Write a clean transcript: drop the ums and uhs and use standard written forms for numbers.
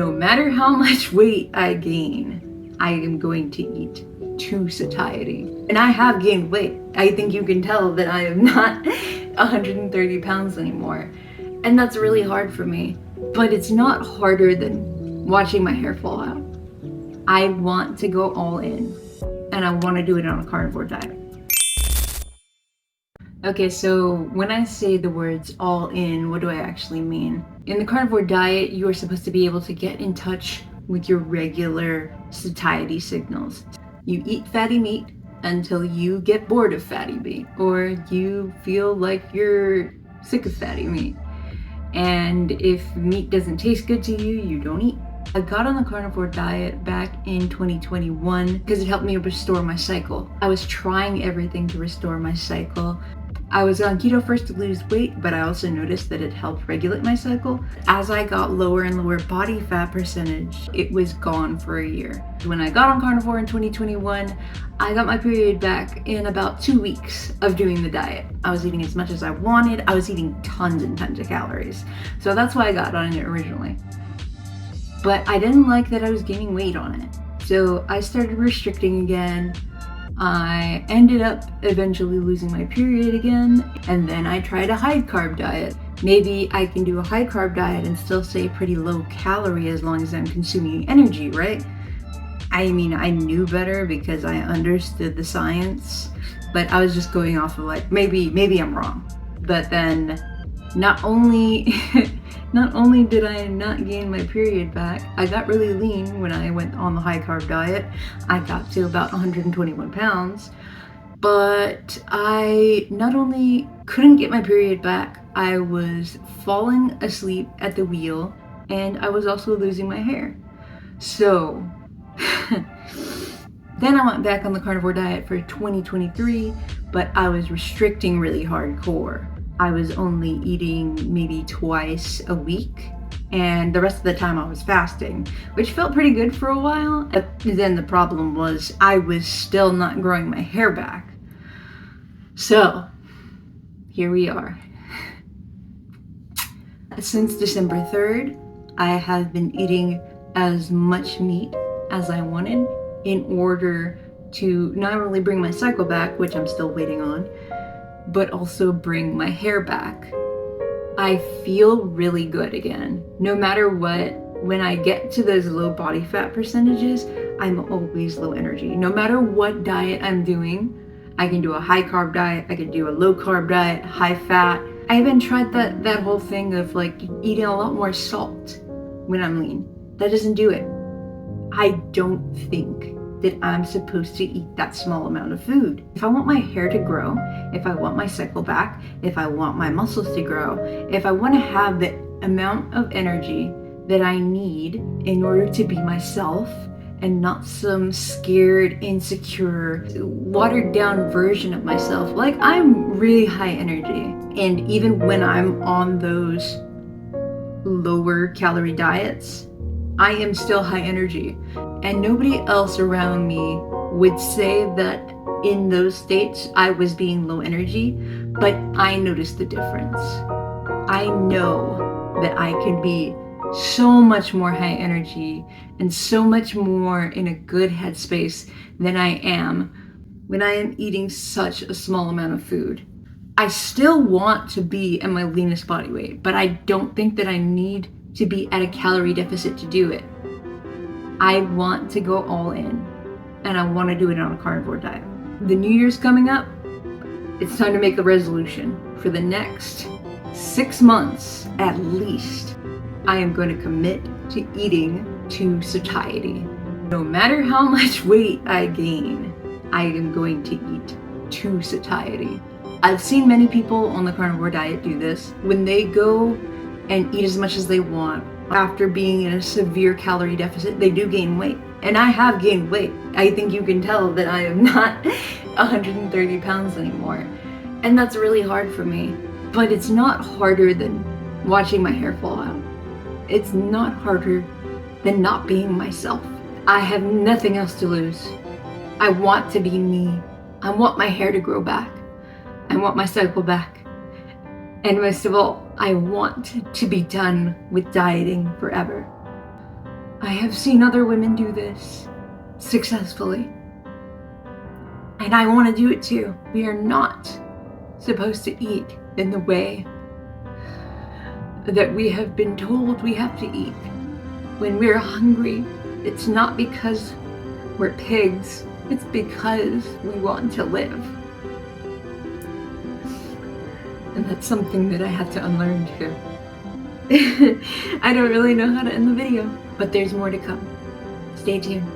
No matter how much weight I gain, I am going to eat to satiety. And I have gained weight. I think you can tell that I am not 130 pounds anymore. And that's really hard for me. But it's not harder than watching my hair fall out. I want to go all in. And I want to do it on a carnivore diet. Okay, so when I say the words all in, what do I actually mean? In the carnivore diet, you are supposed to be able to get in touch with your regular satiety signals. You eat fatty meat until you get bored of fatty meat, or you feel like you're sick of fatty meat. And if meat doesn't taste good to you, you don't eat. I got on the carnivore diet back in 2021 because it helped me restore my cycle. I was trying everything to restore my cycle. I was on keto first to lose weight, but I also noticed that it helped regulate my cycle. As I got lower and lower body fat percentage, it was gone for a year. When I got on carnivore in 2021, I got my period back in about 2 weeks of doing the diet. I was eating as much as I wanted. I was eating tons and tons of calories. So that's why I got on it originally. But I didn't like that I was gaining weight on it. So I started restricting again. I ended up eventually losing my period again, and then I tried a high carb diet. Maybe I can do a high carb diet and still stay pretty low calorie as long as I'm consuming energy, right? I mean, I knew better because I understood the science, but I was just going off of like, maybe I'm wrong. But then not only did I not gain my period back, I got really lean when I went on the high carb diet. I got to about 121 pounds, but I not only couldn't get my period back, I was falling asleep at the wheel, and I was also losing my hair. So then I went back on the carnivore diet for 2023, but I was restricting really hardcore. I was only eating maybe twice a week, and the rest of the time I was fasting, which felt pretty good for a while. But then the problem was I was still not growing my hair back. So here we are. Since December 3rd, I have been eating as much meat as I wanted in order to not only bring my cycle back, which I'm still waiting on, but also bring my hair back. I feel really good again. No matter what, when I get to those low body fat percentages, I'm always low energy. No matter what diet I'm doing, I can do a high carb diet, I can do a low carb diet, high fat. I even tried that whole thing of like eating a lot more salt when I'm lean. That doesn't do it. I don't think that I'm supposed to eat that small amount of food. If I want my hair to grow, if I want my cycle back, if I want my muscles to grow, if I want to have the amount of energy that I need in order to be myself and not some scared, insecure, watered down version of myself, like I'm really high energy. And even when I'm on those lower calorie diets, I am still high energy. And nobody else around me would say that in those states I was being low energy, but I noticed the difference. I know that I can be so much more high energy and so much more in a good headspace than I am when I am eating such a small amount of food. I still want to be at my leanest body weight, but I don't think that I need to be at a calorie deficit to do it. I want to go all in, and I want to do it on a carnivore diet. The New Year's coming up, it's time to make a resolution. For the next 6 months, at least, I am going to commit to eating to satiety. No matter how much weight I gain, I am going to eat to satiety. I've seen many people on the carnivore diet do this. When they go and eat as much as they want, after being in a severe calorie deficit, they do gain weight. And I have gained weight. I think you can tell that I am not 130 pounds anymore. And that's really hard for me. But it's not harder than watching my hair fall out. It's not harder than not being myself. I have nothing else to lose. I want to be me. I want my hair to grow back. I want my cycle back. And most of all, I want to be done with dieting forever. I have seen other women do this successfully, and I want to do it too. We are not supposed to eat in the way that we have been told we have to eat. When we're hungry, it's not because we're pigs, it's because we want to live. And that's something that I had to unlearn too. I don't really know how to end the video, but there's more to come. Stay tuned.